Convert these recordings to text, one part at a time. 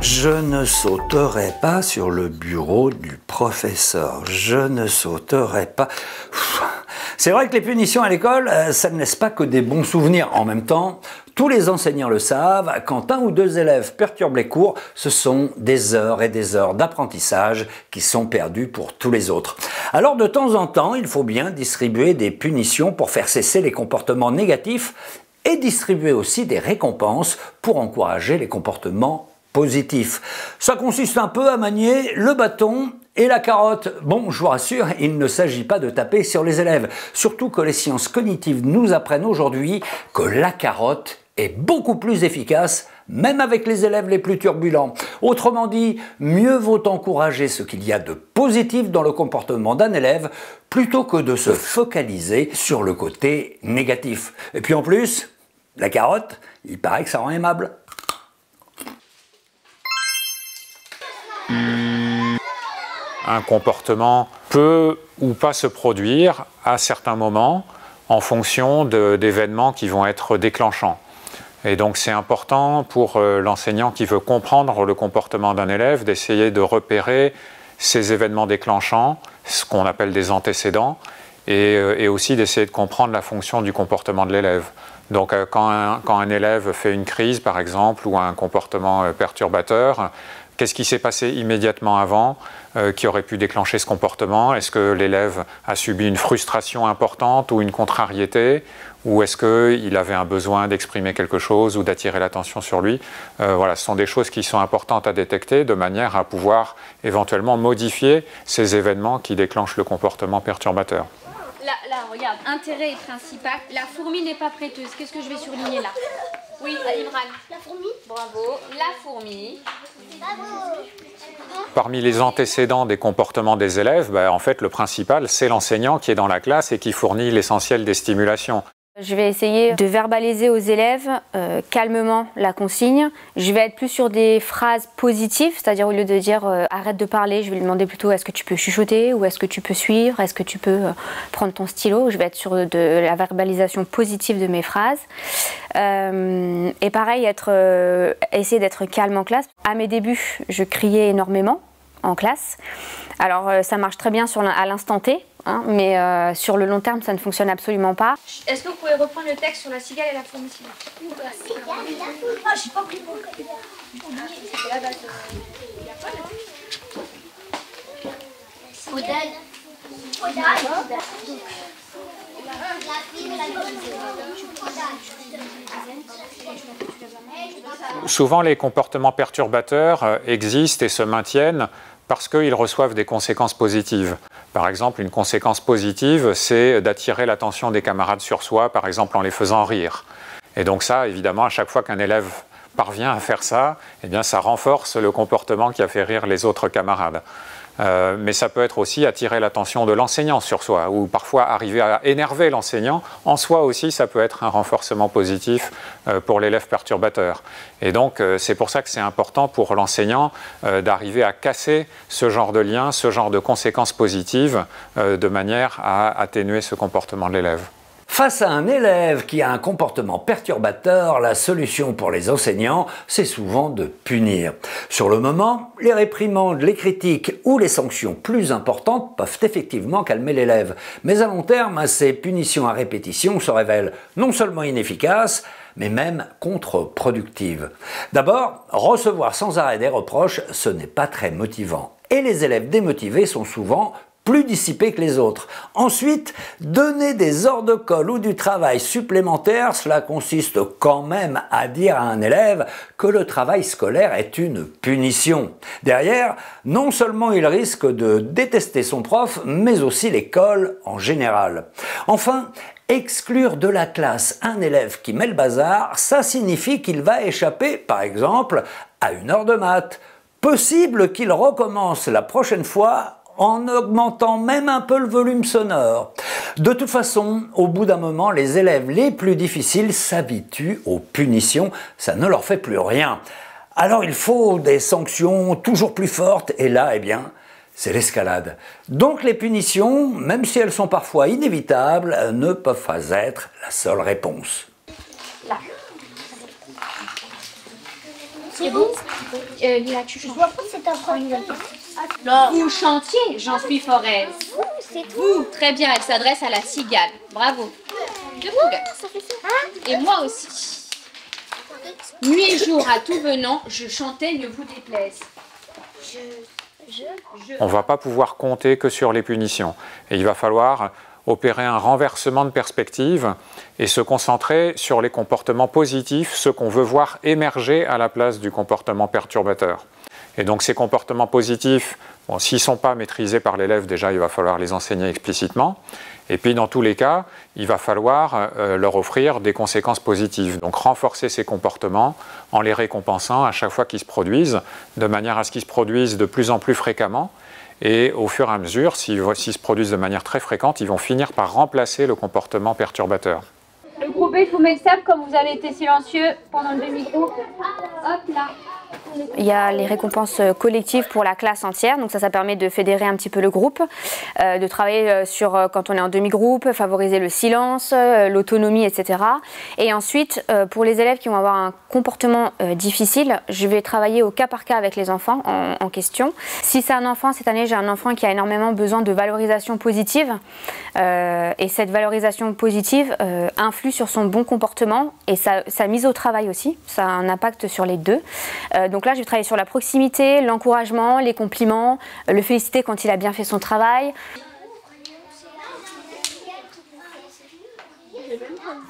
Je ne sauterai pas sur le bureau du professeur. Je ne sauterai pas. C'est vrai que les punitions à l'école, ça ne laisse pas que des bons souvenirs. En même temps, tous les enseignants le savent, quand un ou deux élèves perturbent les cours, ce sont des heures et des heures d'apprentissage qui sont perdues pour tous les autres. Alors de temps en temps, il faut bien distribuer des punitions pour faire cesser les comportements négatifs et distribuer aussi des récompenses pour encourager les comportements positifs. Ça consiste un peu à manier le bâton et la carotte. Bon, je vous rassure, il ne s'agit pas de taper sur les élèves. Surtout que les sciences cognitives nous apprennent aujourd'hui que la carotte est beaucoup plus efficace, même avec les élèves les plus turbulents. Autrement dit, mieux vaut encourager ce qu'il y a de positif dans le comportement d'un élève plutôt que de se focaliser sur le côté négatif. Et puis en plus, la carotte, il paraît que ça rend aimable. Un comportement peut ou pas se produire à certains moments en fonction d'événements qui vont être déclenchants. Et donc c'est important pour l'enseignant qui veut comprendre le comportement d'un élève d'essayer de repérer ces événements déclenchants, ce qu'on appelle des antécédents, et aussi d'essayer de comprendre la fonction du comportement de l'élève. Donc quand un élève fait une crise par exemple ou un comportement perturbateur, qu'est-ce qui s'est passé immédiatement avant qui aurait pu déclencher ce comportement? Est-ce que l'élève a subi une frustration importante ou une contrariété? Ou est-ce qu'il avait un besoin d'exprimer quelque chose ou d'attirer l'attention sur lui? Voilà, ce sont des choses qui sont importantes à détecter de manière à pouvoir éventuellement modifier ces événements qui déclenchent le comportement perturbateur. Là, regarde, intérêt et principal. La fourmi n'est pas prêteuse. Qu'est-ce que je vais surligner là? Oui, Imran. La fourmi. Bravo. La fourmi. Bravo. Parmi les antécédents des comportements des élèves, en fait, le principal, c'est l'enseignant qui est dans la classe et qui fournit l'essentiel des stimulations. Je vais essayer de verbaliser aux élèves calmement la consigne. Je vais être plus sur des phrases positives, c'est-à-dire au lieu de dire arrête de parler, je vais lui demander plutôt est-ce que tu peux chuchoter ou est-ce que tu peux suivre, est-ce que tu peux prendre ton stylo. Je vais être sur de la verbalisation positive de mes phrases. Et pareil, essayer d'être calme en classe. À mes débuts, je criais énormément en classe. Alors ça marche très bien à l'instant T. Hein, mais sur le long terme, ça ne fonctionne absolument pas. Est-ce que vous pouvez reprendre le texte sur la cigale et la fourmi? La cigale et la fourmi. Ah, j'ai pas pris mon code. C'était la base. Souvent, les comportements perturbateurs existent et se maintiennent parce qu'ils reçoivent des conséquences positives. Par exemple, une conséquence positive, c'est d'attirer l'attention des camarades sur soi, par exemple en les faisant rire. Et donc ça, évidemment, à chaque fois qu'un élève parvient à faire ça, eh bien, ça renforce le comportement qui a fait rire les autres camarades. Mais ça peut être aussi attirer l'attention de l'enseignant sur soi, ou parfois arriver à énerver l'enseignant. En soi aussi, ça peut être un renforcement positif pour l'élève perturbateur. Et donc, c'est pour ça que c'est important pour l'enseignant d'arriver à casser ce genre de lien, ce genre de conséquences positives, de manière à atténuer ce comportement de l'élève. Face à un élève qui a un comportement perturbateur, la solution pour les enseignants, c'est souvent de punir. Sur le moment, les réprimandes, les critiques ou les sanctions plus importantes peuvent effectivement calmer l'élève. Mais à long terme, ces punitions à répétition se révèlent non seulement inefficaces, mais même contre-productives. D'abord, recevoir sans arrêt des reproches, ce n'est pas très motivant. Et les élèves démotivés sont souvent plus dissipés que les autres. Ensuite, donner des heures de colle ou du travail supplémentaire, cela consiste quand même à dire à un élève que le travail scolaire est une punition. Derrière, non seulement il risque de détester son prof, mais aussi l'école en général. Enfin, exclure de la classe un élève qui met le bazar, ça signifie qu'il va échapper, par exemple, à une heure de maths. Possible qu'il recommence la prochaine fois en augmentant même un peu le volume sonore. De toute façon, au bout d'un moment, les élèves les plus difficiles s'habituent aux punitions, ça ne leur fait plus rien. Alors il faut des sanctions toujours plus fortes, et là, eh bien, c'est l'escalade. Donc les punitions, même si elles sont parfois inévitables, ne peuvent pas être la seule réponse. Là. C'est bon Lila, tu chantes. Je vois pas cet enfant. Vous chantiez, j'en suis Forez. C'est tout. Vous, très bien, elle s'adresse à la cigale. Bravo. Debout, là. Ça fait ça. Et moi aussi. Nuit et jour, à tout venant, je chantais Ne vous déplaise. On ne va pas pouvoir compter que sur les punitions. Et il va falloir opérer un renversement de perspective et se concentrer sur les comportements positifs, ceux qu'on veut voir émerger à la place du comportement perturbateur. Et donc ces comportements positifs, bon, s'ils ne sont pas maîtrisés par l'élève, déjà il va falloir les enseigner explicitement. Et puis dans tous les cas, il va falloir leur offrir des conséquences positives. Donc renforcer ces comportements en les récompensant à chaque fois qu'ils se produisent, de manière à ce qu'ils se produisent de plus en plus fréquemment. Et au fur et à mesure, s'ils se produisent de manière très fréquente, ils vont finir par remplacer le comportement perturbateur. Le groupe B, je vous mets le sable comme vous avez été silencieux pendant le demi-groupe. Hop là. Il y a les récompenses collectives pour la classe entière, donc ça permet de fédérer un petit peu le groupe, de travailler sur quand on est en demi-groupe, favoriser le silence, l'autonomie, etc. Et ensuite, pour les élèves qui vont avoir un comportement difficile, je vais travailler au cas par cas avec les enfants en question. Si c'est un enfant, cette année j'ai un enfant qui a énormément besoin de valorisation positive, et cette valorisation positive influe sur son bon comportement et sa mise au travail aussi, ça a un impact sur les deux. Donc là, je vais travailler sur la proximité, l'encouragement, les compliments, le féliciter quand il a bien fait son travail.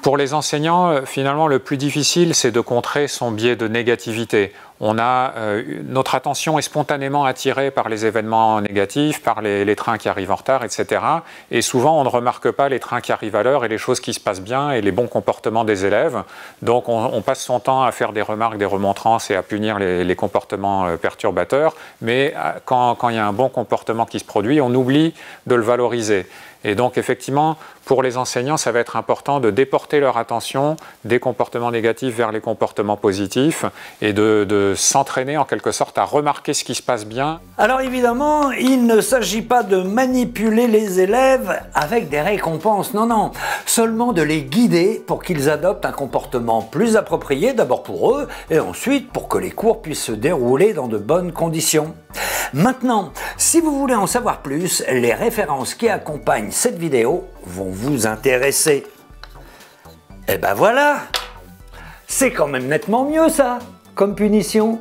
Pour les enseignants, finalement, le plus difficile, c'est de contrer son biais de négativité. Notre attention est spontanément attirée par les événements négatifs, par les trains qui arrivent en retard, etc. Et souvent, on ne remarque pas les trains qui arrivent à l'heure et les choses qui se passent bien et les bons comportements des élèves. Donc, on passe son temps à faire des remarques, des remontrances et à punir les comportements perturbateurs. Mais quand il y a un bon comportement qui se produit, on oublie de le valoriser. Et donc, effectivement, pour les enseignants, ça va être important de déporter leur attention des comportements négatifs vers les comportements positifs et de s'entraîner en quelque sorte à remarquer ce qui se passe bien. Alors évidemment, il ne s'agit pas de manipuler les élèves avec des récompenses, non, non. Seulement de les guider pour qu'ils adoptent un comportement plus approprié, d'abord pour eux, et ensuite pour que les cours puissent se dérouler dans de bonnes conditions. Maintenant, si vous voulez en savoir plus, les références qui accompagnent cette vidéo vont vous intéresser. Et ben voilà, c'est quand même nettement mieux ça, comme punition.